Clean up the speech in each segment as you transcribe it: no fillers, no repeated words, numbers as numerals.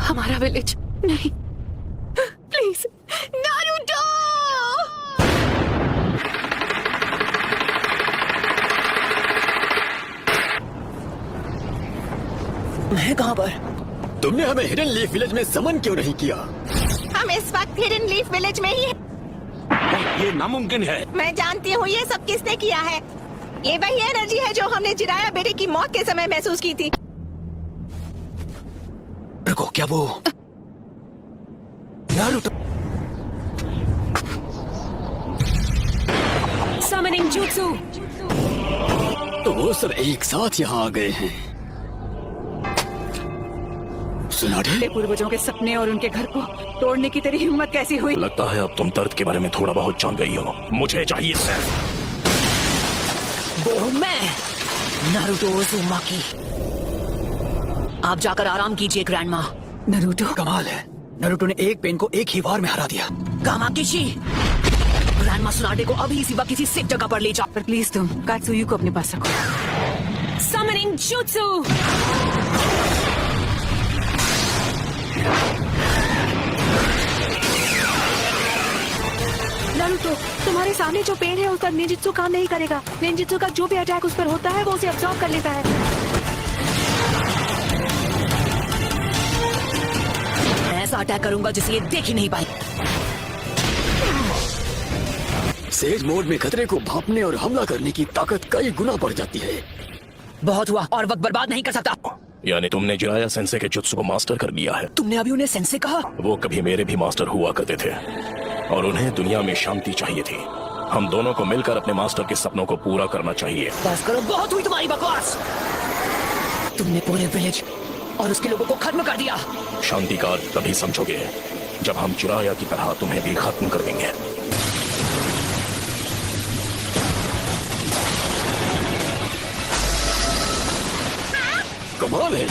हमारा विलेज नहीं, please Naruto. मैं कहाँ पर? तुमने हमें हिडन लीफ विलेज में समन क्यों नहीं किया? हम इस वक्त हिडन लीफ विलेज में ही हैं। ये नामुमकिन है। मैं जानती हूँ ये सब किसने किया है। ये वही एनर्जी है जो हमने जिराया बेटे की मौत के समय महसूस की थी। रुको, क्या वो नारुतो? Summoning jutsu. तो वो सब एक साथ यहाँ आ गए हैं। सुनाडे, पूर्वजों के सपने और उनके घर को तोड़ने की तेरी हिम्मत कैसी हुई? लगता है अब तुम दर्द के बारे में थोड़ा बहुत जान गई हो। मुझे चाहिए सिर्फ वो मैं, नारुतो उज़ुमाकी। आप जाकर आराम कीजिए ग्रैंडमा। नारुतो, कमाल है, नारुतो ने एक पेन को एक ही वार में हरा दिया। कामाकिशी, ग्रैंडमा सुनाडे को अभी इसी वक्त किसी सेफ जगह पर ले जाओ। पर प्लीज तुम कात्सुयु को अपने पास रखो। Summoning jutsu. नारुतो, तुम्हारे सामने जो पेड़ है उस पर निंजुत्सु काम नहीं करेगा। निंजुत्सु का जो भी अटैक उस पर होता है वो उसे अब्सॉर्ब कर लेता है। ऐसा अटैक करूंगा जिसे ये देख ही नहीं पाई। सेज मोड में खतरे को भांपने और हमला करने की ताकत कई गुना बढ़ जाती है। बहुत हुआ, और वक्त बर्बाद नहीं कर सकता। यानी तुमने जिराया सेंसे के जुत्सु को मास्टर कर लिया है। तुमने अभी उन्हें सेंसे कहा? वो कभी मेरे भी मास्टर हुआ करते थे और उन्हें दुनिया में शांति चाहिए थी। हम दोनों को मिलकर अपने मास्टर के सपनों को पूरा करना चाहिए। बस करो, बहुत हुई तुम्हारी बकवास। तुमने पूरे विलेज और उसके लोगों को खत्म कर दिया। शांति का अर्थ तभी समझोगे जब हम जिराया की तरह तुम्हें भी खत्म कर देंगे। कमाल है।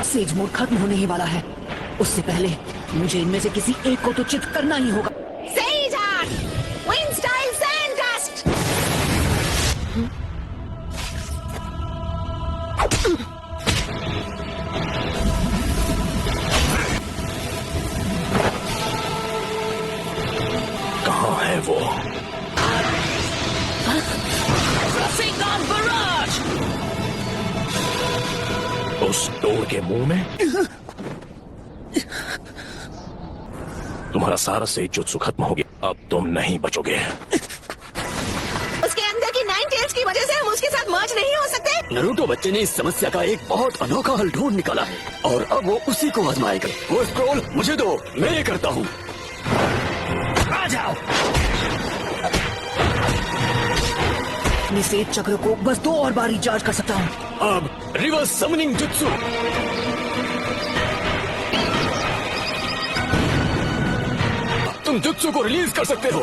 सेज मोड खत्म होने ही वाला है। उससे पहले मुझे इनमें से किसी एक को तो चित करना ही होगा। सही था। Wind style sand dust. कहाँ है वो? Rasengan Barrage! उस डोर के मुंह में? तुम्हारा सारा सेज जुत्सु खत्म हो गया। अब तुम नहीं बचोगे। उसके अंदर की 9 टेल्स की वजह से हम उसके साथ मर्ज नहीं हो सकते। नारुतो बच्चे ने इस समस्या का एक बहुत अनोखा हल ढूंढ निकाला है और अब वो उसी को आजमाएगा। वो स्क्रॉल मुझे दो, मैं ये करता हूँ। आ जाओ। अपने सेज चक्र को बस 2 और बार रिचार्ज कर सकता हूँ। अब रिवर्स समनिंग जुत्सु। तुम जुत्सु को रिलीज कर सकते हो।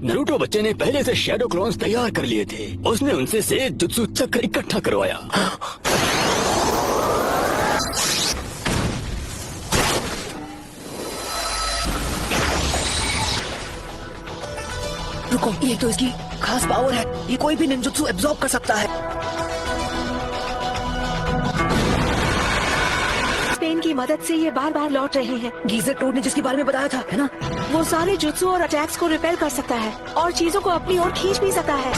नारुतो बच्चे ने पहले से शैडो क्लोन्स तैयार कर लिए थे। उसने उनसे सेज जुत्सु चक्र इकट्ठा करवाया। रुको, ये तो इसकी खास पावर है। ये कोई भी निंजुत्सु एब्जॉर्ब कर सकता है। पेन की मदद से ये बार बार लौट रहे हैं। गीजर टोड ने जिसके बारे में बताया था, है ना? वो सारे जुत्सु और अटैक्स को रिपेल कर सकता है और चीजों को अपनी ओर खींच भी सकता है।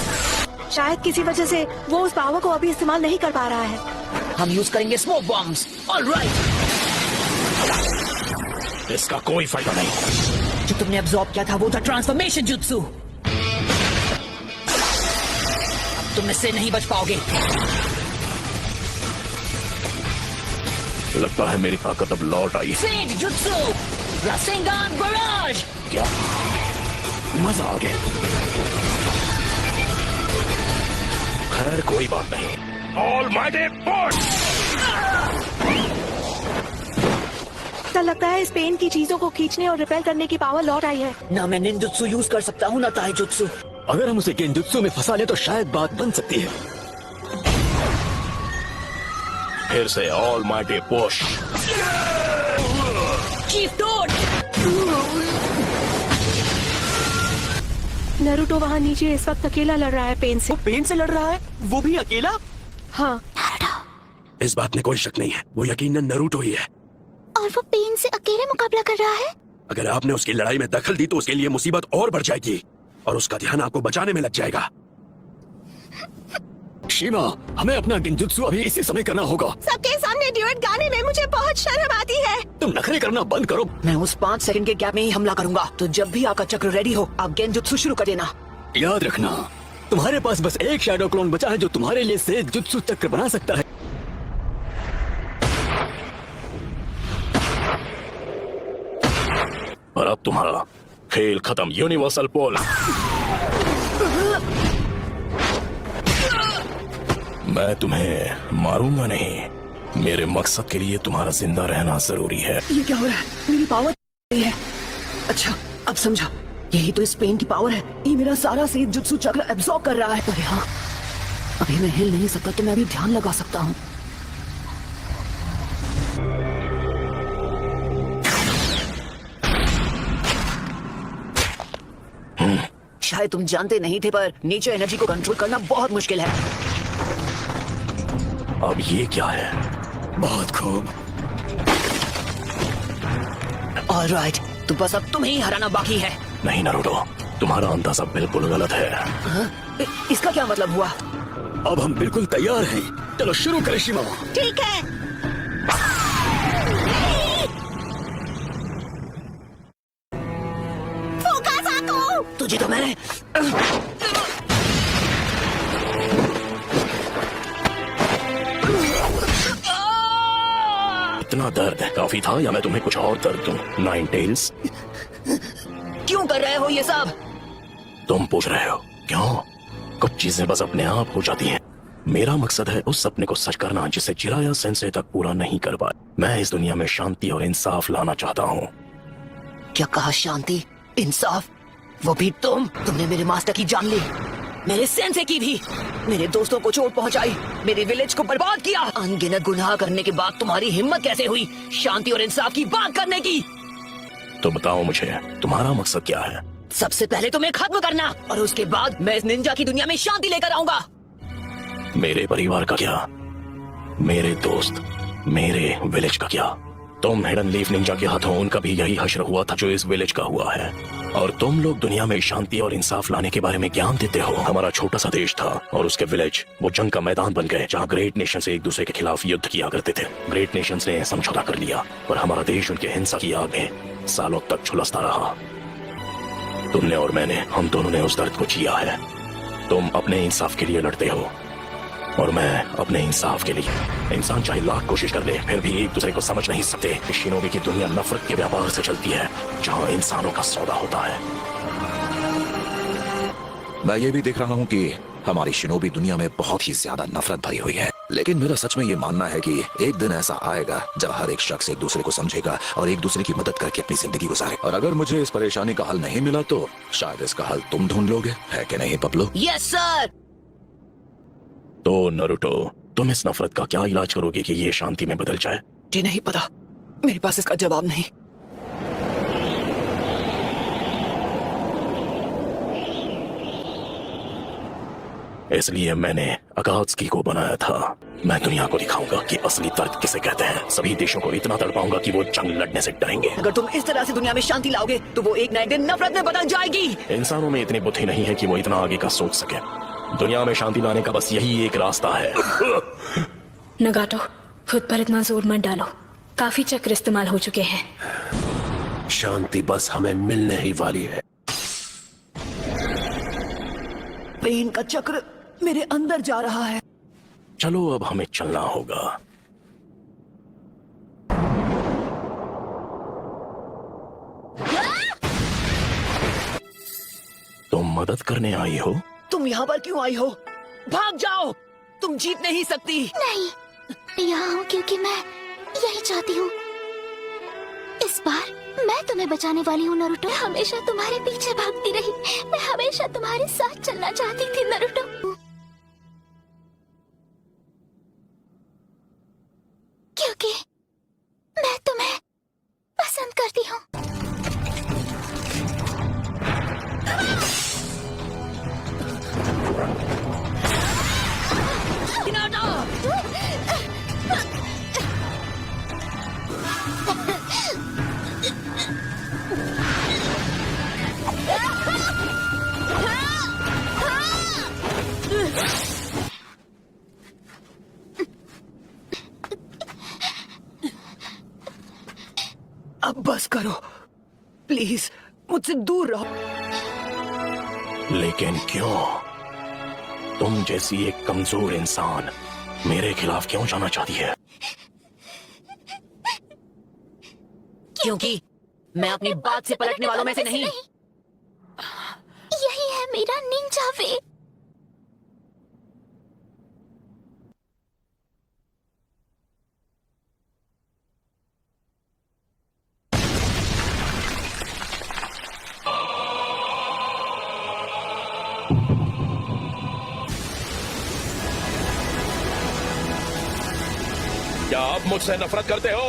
शायद किसी वजह से वो उस पावर को अभी इस्तेमाल नहीं कर पा रहा है। हम यूज करेंगे स्मोक बॉम्ब्स। ऑलराइट। इसका कोई फायदा नहीं। जो तुमने एब्जॉर्ब किया था वो था ट्रांसफॉर्मेशन जुत्सु। अब तुम इससे नहीं बच पाओगे। लगता है मेरी ताकत अब लौट आई। Sage jutsu, Rasengan barrage. क्या मजा आ गया। खैर कोई बात नहीं। Almighty force. ऐसा लगता है इस पेन की चीजों को खींचने और रिपेल करने की पावर लौट आई है। ना मैं निंजुत्सु यूज कर सकता हूँ ना ताइजुत्सु। अगर हम उसे गेंजुत्सु में फंसा ले तो शायद बात बन सकती है। फिर से almighty push. Chief toad! Naruto वहाँ नीचे इस वक्त अकेला लड़ रहा है पेन से। पेन से लड़ रहा है, वो भी अकेला? हाँ, इस बात में कोई शक नहीं है, वो यकीनन नरूटो ही है। और वो पेन से अकेले मुकाबला कर रहा है। अगर आपने उसकी लड़ाई में दखल दी तो उसके लिए मुसीबत और बढ़ जाएगी और उसका ध्यान आपको बचाने में लग जाएगा। शीमा, हमें अपना गेंजुत्सु अभी इसी समय करना होगा। सबके सामने ड्यूएट गाने में मुझे बहुत शर्म आती है। तुम नखरे करना बंद करो। मैं उस 5 सेकंड के गैप में ही हमला करूंगा, तो जब भी आपका चक्र रेडी हो आप गेंजुत्सु शुरू कर देना। याद रखना, तुम्हारे पास बस एक शैडो क्लोन बचा है जो तुम्हारे लिए से जुत्सु चक्र बना सकता है। और अब तुम्हारा खेल खत्म। यूनिवर्सल पोल। मैं तुम्हें मारूंगा नहीं, मेरे मकसद के लिए तुम्हारा जिंदा रहना जरूरी है। ये क्या हो रहा है? मेरी पावर है। अच्छा, अब समझा। यही तो इस पेन की पावर है। ये मेरा सारा सेज जुत्सु चक्र एब्सॉर्ब कर रहा है। अरे हाँ, अभी मैं हिल नहीं सकता तो मैं अभी ध्यान लगा सकता हूँ। शायद तुम जानते नहीं थे, पर नेचर एनर्जी को कंट्रोल करना बहुत मुश्किल है। अब ये क्या है? बहुत खूब। ऑलराइट, तो बस अब तुम्हें ही हराना बाकी है। नहीं नारुतो, तुम्हारा अंदाजा बिल्कुल गलत है। इसका क्या मतलब हुआ? अब हम बिल्कुल तैयार हैं। चलो शुरू करें शीमा। ठीक है। फुकासाको! तुझे तो मैंने इतना दर्द काफी था या मैं तुम्हें कुछ और दर्द दूं? नाइन टेल्स, क्यों कर रहे हो ये सब? तुम पूछ रहे हो क्यों? कुछ चीजें बस अपने आप हो जाती हैं। मेरा मकसद है उस सपने को सच करना जिसे जिराया सेंसे तक पूरा नहीं कर पाया। मैं इस दुनिया में शांति और इंसाफ लाना चाहता हूँ। क्या कहा? शांति, इंसाफ? वो भी तुमने मेरे मास्टर की जान ली, मेरे सेंसे की भी, मेरे दोस्तों को चोट पहुंचाई, मेरे विलेज को बर्बाद किया। अनगिनत गुनाह करने के बाद तुम्हारी हिम्मत कैसे हुई शांति और इंसाफ की बात करने की? तो बताओ मुझे, तुम्हारा मकसद क्या है? सबसे पहले तुम्हें खत्म करना, और उसके बाद मैं इस निंजा की दुनिया में शांति लेकर आऊंगा। मेरे परिवार का क्या? मेरे दोस्त, मेरे विलेज का क्या? तुम हिडन लीफ निंजा के हाथों उनका भी यही हश्र हुआ था जो इस विलेज का हुआ है। और तुम लोग दुनिया में शांति और इंसाफ लाने के बारे में ज्ञान देते हो। हमारा छोटा सा देश था और उसके विलेज वो जंग का मैदान बन गए जहाँ ग्रेट नेशंस एक दूसरे के खिलाफ युद्ध किया करते थे। ग्रेट नेशंस ने समझौता कर लिया और हमारा देश उनके हिंसा की आग में सालों तक झुलसता रहा। तुमने और मैंने, हम दोनों ने उस दर्द को जिया है। तुम अपने इंसाफ के लिए लड़ते हो और मैं अपने इंसाफ के लिए। इंसान चाहे लाख कोशिश कर ले फिर भी एक दूसरे को समझ नहीं सकते। शिनोबी की दुनिया नफरत के व्यापार से चलती है जहाँ इंसानों का सौदा होता है। मैं ये भी देख रहा हूँ कि हमारी शिनोबी दुनिया में बहुत ही ज्यादा नफरत भरी हुई है, लेकिन मेरा सच में ये मानना है कि एक दिन ऐसा आएगा जब हर एक शख्स एक दूसरे को समझेगा और एक दूसरे की मदद करके अपनी जिंदगी गुजारे। और अगर मुझे इस परेशानी का हल नहीं मिला तो शायद इसका हल तुम ढूंढ लोगे, है कि नहीं पपलू? Yes sir. तो नारुतो, तुम इस नफरत का क्या इलाज करोगे कि ये शांति में बदल जाए? जी नहीं पता, मेरे पास इसका जवाब नहीं। इसलिए मैंने अकात्सुकी को बनाया था। मैं दुनिया को दिखाऊंगा कि असली दर्द किसे कहते हैं। सभी देशों को इतना तड़पाऊंगा कि वो जंग लड़ने से डरेंगे। अगर तुम इस तरह से दुनिया में शांति लाओगे तो वो एक ना एक दिन नफरत में बदल जाएगी। इंसानों में इतनी बुद्धि नहीं है कि वो इतना आगे का सोच सके। दुनिया में शांति लाने का बस यही एक रास्ता है। नगाटो, खुद पर इतना जोर मत डालो, काफी चक्र इस्तेमाल हो चुके हैं। शांति बस हमें मिलने ही वाली है। पेन का चक्र मेरे अंदर जा रहा है। चलो अब हमें चलना होगा। तुम मदद करने आई हो? तुम यहाँ पर क्यों आई हो? भाग जाओ, तुम जीत नहीं सकती। नहीं, यहाँ हूँ क्योंकि मैं यही चाहती हूँ। इस बार मैं तुम्हें बचाने वाली हूँ नारुतो। मैं हमेशा तुम्हारे पीछे भागती रही, मैं हमेशा तुम्हारे साथ चलना चाहती थी नारुतो। अब बस करो प्लीज, मुझसे दूर रहो। लेकिन क्यों? तुम जैसी एक कमजोर इंसान मेरे खिलाफ क्यों जाना चाहती है? क्योंकि मैं अपनी बात से पलटने वालों में से नहीं। यही है मेरा निंजा वे। क्या आप मुझसे नफरत करते हो?